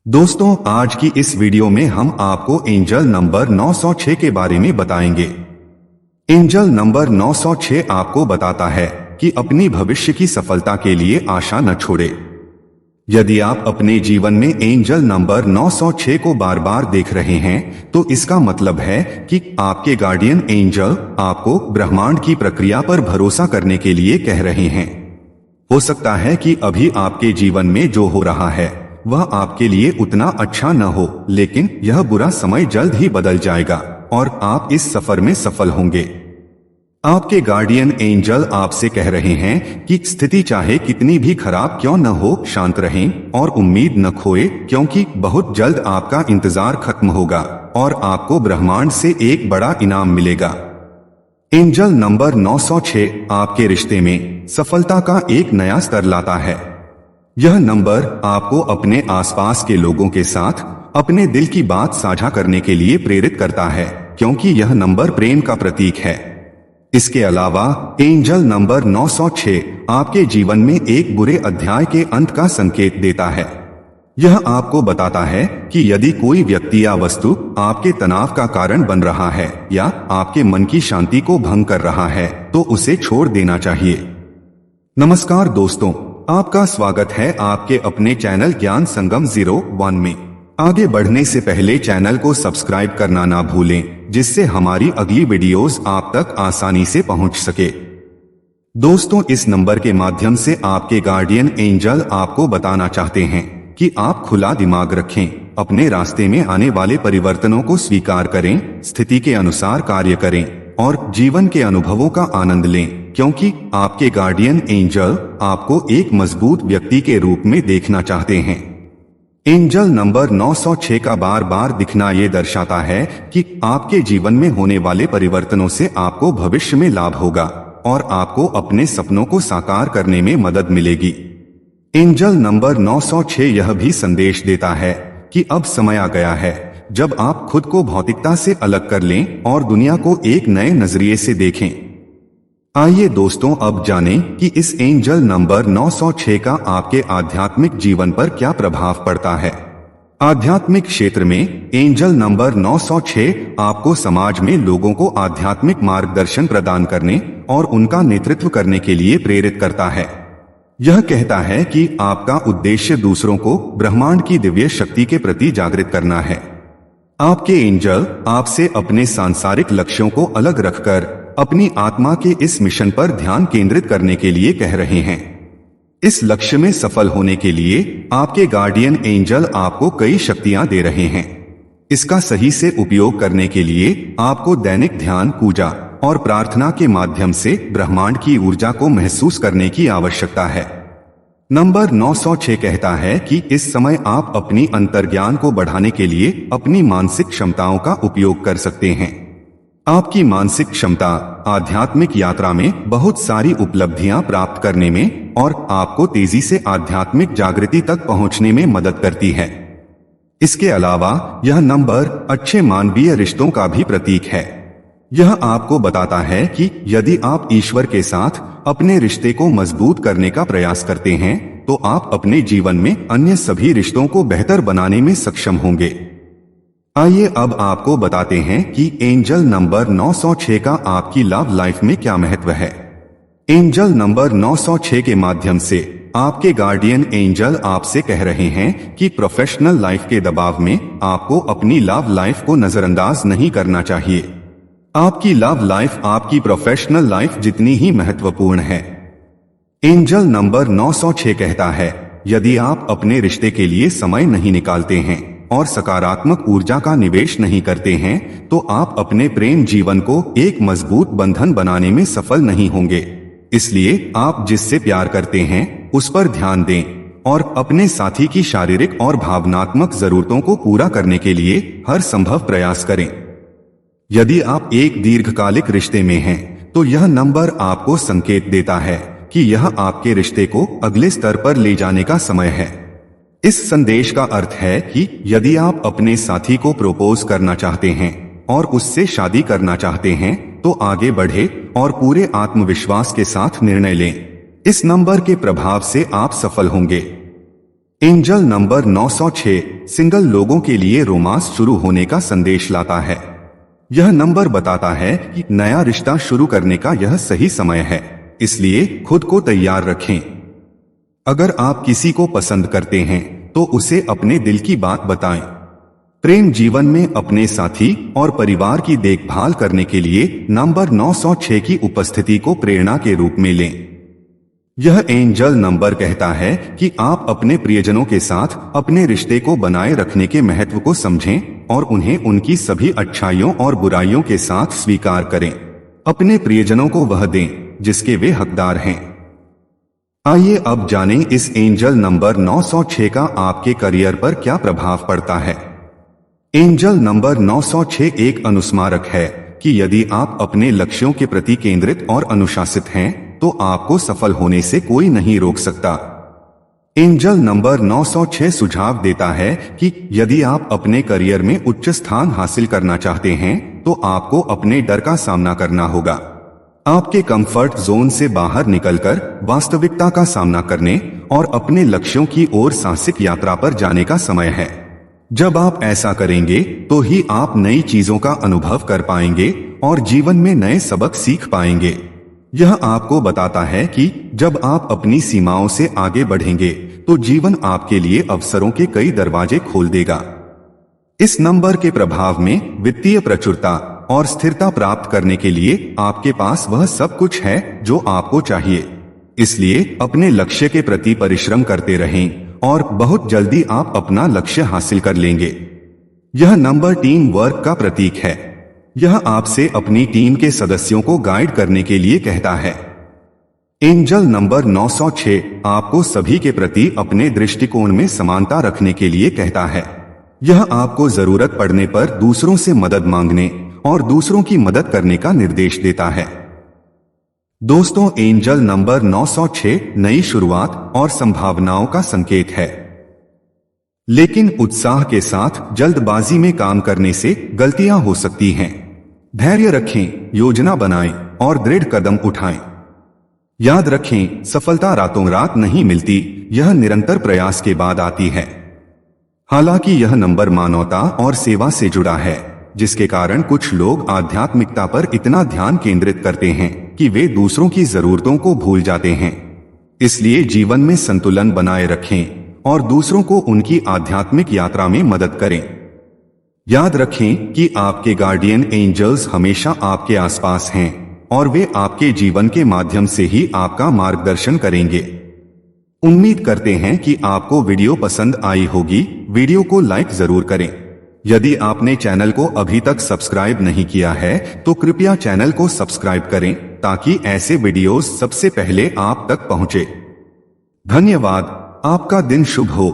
दोस्तों, आज की इस वीडियो में हम आपको एंजल नंबर 906 के बारे में बताएंगे। एंजल नंबर 906 आपको बताता है कि अपनी भविष्य की सफलता के लिए आशा न छोड़े। यदि आप अपने जीवन में एंजल नंबर 906 को बार बार देख रहे हैं, तो इसका मतलब है कि आपके गार्डियन एंजल आपको ब्रह्मांड की प्रक्रिया पर भरोसा करने के लिए कह रहे हैं। हो सकता है कि अभी आपके जीवन में जो हो रहा है वह आपके लिए उतना अच्छा न हो, लेकिन यह बुरा समय जल्द ही बदल जाएगा और आप इस सफर में सफल होंगे। आपके गार्डियन एंजल आपसे कह रहे हैं कि स्थिति चाहे कितनी भी खराब क्यों न हो, शांत रहें और उम्मीद न खोए, क्योंकि बहुत जल्द आपका इंतजार खत्म होगा और आपको ब्रह्मांड से एक बड़ा इनाम मिलेगा। एंजल नंबर 906 आपके रिश्ते में सफलता का एक नया स्तर लाता है। यह नंबर आपको अपने आसपास के लोगों के साथ अपने दिल की बात साझा करने के लिए प्रेरित करता है, क्योंकि यह नंबर प्रेम का प्रतीक है। इसके अलावा एंजल नंबर 906 आपके जीवन में एक बुरे अध्याय के अंत का संकेत देता है। यह आपको बताता है कि यदि कोई व्यक्ति या वस्तु आपके तनाव का कारण बन रहा है या आपके मन की शांति को भंग कर रहा है, तो उसे छोड़ देना चाहिए। नमस्कार दोस्तों, आपका स्वागत है आपके अपने चैनल ज्ञान संगम 01 में। आगे बढ़ने से पहले चैनल को सब्सक्राइब करना ना भूलें, जिससे हमारी अगली वीडियोस आप तक आसानी से पहुंच सके। दोस्तों, इस नंबर के माध्यम से आपके गार्डियन एंजल आपको बताना चाहते हैं कि आप खुला दिमाग रखें, अपने रास्ते में आने वाले परिवर्तनों को स्वीकार करें, स्थिति के अनुसार कार्य करें और जीवन के अनुभवों का आनंद लें, क्योंकि आपके गार्डियन एंजल आपको एक मजबूत व्यक्ति के रूप में देखना चाहते हैं। एंजल नंबर 906 का बार बार दिखना ये दर्शाता है कि आपके जीवन में होने वाले परिवर्तनों से आपको भविष्य में लाभ होगा और आपको अपने सपनों को साकार करने में मदद मिलेगी। एंजल नंबर 906 यह भी संदेश देता है कि अब समय आ गया है जब आप खुद को भौतिकता से अलग कर लें और दुनिया को एक नए नजरिए से देखें। आइए दोस्तों, अब जानें कि इस एंजल नंबर 906 का आपके आध्यात्मिक जीवन पर क्या प्रभाव पड़ता है। आध्यात्मिक क्षेत्र में एंजल नंबर 906 आपको समाज में लोगों को आध्यात्मिक मार्गदर्शन प्रदान करने और उनका नेतृत्व करने के लिए प्रेरित करता है। यह कहता है कि आपका उद्देश्य दूसरों को ब्रह्मांड की दिव्य शक्ति के प्रति जागृत करना है। आपके एंजल आपसे अपने सांसारिक लक्ष्यों को अलग रखकर अपनी आत्मा के इस मिशन पर ध्यान केंद्रित करने के लिए कह रहे हैं। इस लक्ष्य में सफल होने के लिए आपके गार्डियन एंजल आपको कई शक्तियां दे रहे हैं। इसका सही से उपयोग करने के लिए आपको दैनिक ध्यान, पूजा और प्रार्थना के माध्यम से ब्रह्मांड की ऊर्जा को महसूस करने की आवश्यकता है। नंबर 906 कहता है कि इस समय आप अपनी अंतर्ज्ञान को बढ़ाने के लिए अपनी मानसिक क्षमताओं का उपयोग कर सकते हैं। आपकी मानसिक क्षमता आध्यात्मिक यात्रा में बहुत सारी उपलब्धियां प्राप्त करने में और आपको तेजी से आध्यात्मिक जागृति तक पहुंचने में मदद करती है। इसके अलावा यह नंबर अच्छे मानवीय रिश्तों का भी प्रतीक है। यह आपको बताता है कि यदि आप ईश्वर के साथ अपने रिश्ते को मजबूत करने का प्रयास करते हैं, तो आप अपने जीवन में अन्य सभी रिश्तों को बेहतर बनाने में सक्षम होंगे। आइए अब आपको बताते हैं कि एंजल नंबर 906 का आपकी लव लाइफ में क्या महत्व है। एंजल नंबर 906 के माध्यम से आपके गार्डियन एंजल आपसे कह रहे हैं कि प्रोफेशनल लाइफ के दबाव में आपको अपनी लव लाइफ को नजरअंदाज नहीं करना चाहिए। आपकी लव लाइफ आपकी प्रोफेशनल लाइफ जितनी ही महत्वपूर्ण है। एंजल नंबर 906 कहता है, यदि आप अपने रिश्ते के लिए समय नहीं निकालते हैं और सकारात्मक ऊर्जा का निवेश नहीं करते हैं, तो आप अपने प्रेम जीवन को एक मजबूत बंधन बनाने में सफल नहीं होंगे। इसलिए आप जिससे प्यार करते हैं उस पर ध्यान दें और अपने साथी की शारीरिक और भावनात्मक जरूरतों को पूरा करने के लिए हर संभव प्रयास करें। यदि आप एक दीर्घकालिक रिश्ते में हैं, तो यह नंबर आपको संकेत देता है कि यह आपके रिश्ते को अगले स्तर पर ले जाने का समय है। इस संदेश का अर्थ है कि यदि आप अपने साथी को प्रपोज करना चाहते हैं और उससे शादी करना चाहते हैं, तो आगे बढ़े और पूरे आत्मविश्वास के साथ निर्णय लें। इस नंबर के प्रभाव से आप सफल होंगे। एंजल नंबर 906 सिंगल लोगों के लिए रोमांस शुरू होने का संदेश लाता है। यह नंबर बताता है कि नया रिश्ता शुरू करने का यह सही समय है, इसलिए खुद को तैयार रखें। अगर आप किसी को पसंद करते हैं तो उसे अपने दिल की बात बताएं। प्रेम जीवन में अपने साथी और परिवार की देखभाल करने के लिए नंबर 906 की उपस्थिति को प्रेरणा के रूप में लें। यह एंजल नंबर कहता है कि आप अपने प्रियजनों के साथ अपने रिश्ते को बनाए रखने के महत्व को समझें और उन्हें उनकी सभी अच्छाइयों और बुराइयों के साथ स्वीकार करें। अपने प्रियजनों को वह दें जिसके वे हकदार हैं। आइए अब जानें इस एंजल नंबर 906 का आपके करियर पर क्या प्रभाव पड़ता है। एंजल नंबर 906 एक अनुस्मारक है कि यदि आप अपने लक्ष्यों के प्रति केंद्रित और अनुशासित हैं तो आपको सफल होने से कोई नहीं रोक सकता। एंजल नंबर 906 सुझाव देता है कि यदि आप अपने करियर में उच्च स्थान हासिल करना चाहते हैं तो आपको अपने डर का सामना करना होगा। आपके कंफर्ट जोन से बाहर निकलकर वास्तविकता का सामना करने और अपने लक्ष्यों की ओर साहसिक यात्रा पर जाने का समय है। जब आप ऐसा करेंगे तो ही आप नई चीजों का अनुभव कर पाएंगे और जीवन में नए सबक सीख पाएंगे। यह आपको बताता है कि जब आप अपनी सीमाओं से आगे बढ़ेंगे तो जीवन आपके लिए अवसरों के कई दरवाजे खोल देगा। इस नंबर के प्रभाव में वित्तीय प्रचुरता और स्थिरता प्राप्त करने के लिए आपके पास वह सब कुछ है जो आपको चाहिए। इसलिए अपने लक्ष्य के प्रति परिश्रम करते रहें और बहुत जल्दी आप अपना लक्ष्य हासिल कर लेंगे। यह नंबर टीम वर्क का प्रतीक है। यह आपसे अपनी टीम के सदस्यों को गाइड करने के लिए कहता है। एंजल नंबर 906 आपको सभी के प्रति अपने दृष्टिकोण में समानता रखने के लिए कहता है। यह आपको जरूरत पड़ने पर दूसरों से मदद मांगने और दूसरों की मदद करने का निर्देश देता है। दोस्तों, एंजल नंबर 906 नई शुरुआत और संभावनाओं का संकेत है, लेकिन उत्साह के साथ जल्दबाजी में काम करने से गलतियां हो सकती हैं। धैर्य रखें, योजना बनाएं और दृढ़ कदम उठाएं। याद रखें, सफलता रातों रात नहीं मिलती, यह निरंतर प्रयास के बाद आती है। हालांकि यह नंबर मानवता और सेवा से जुड़ा है, जिसके कारण कुछ लोग आध्यात्मिकता पर इतना ध्यान केंद्रित करते हैं कि वे दूसरों की जरूरतों को भूल जाते हैं। इसलिए जीवन में संतुलन बनाए रखें और दूसरों को उनकी आध्यात्मिक यात्रा में मदद करें। याद रखें कि आपके गार्डियन एंजल्स हमेशा आपके आसपास हैं और वे आपके जीवन के माध्यम से ही आपका मार्गदर्शन करेंगे। उम्मीद करते हैं कि आपको वीडियो पसंद आई होगी। वीडियो को लाइक जरूर करें। यदि आपने चैनल को अभी तक सब्सक्राइब नहीं किया है तो कृपया चैनल को सब्सक्राइब करें ताकि ऐसे वीडियोस सबसे पहले आप तक पहुंचे। धन्यवाद। आपका दिन शुभ हो।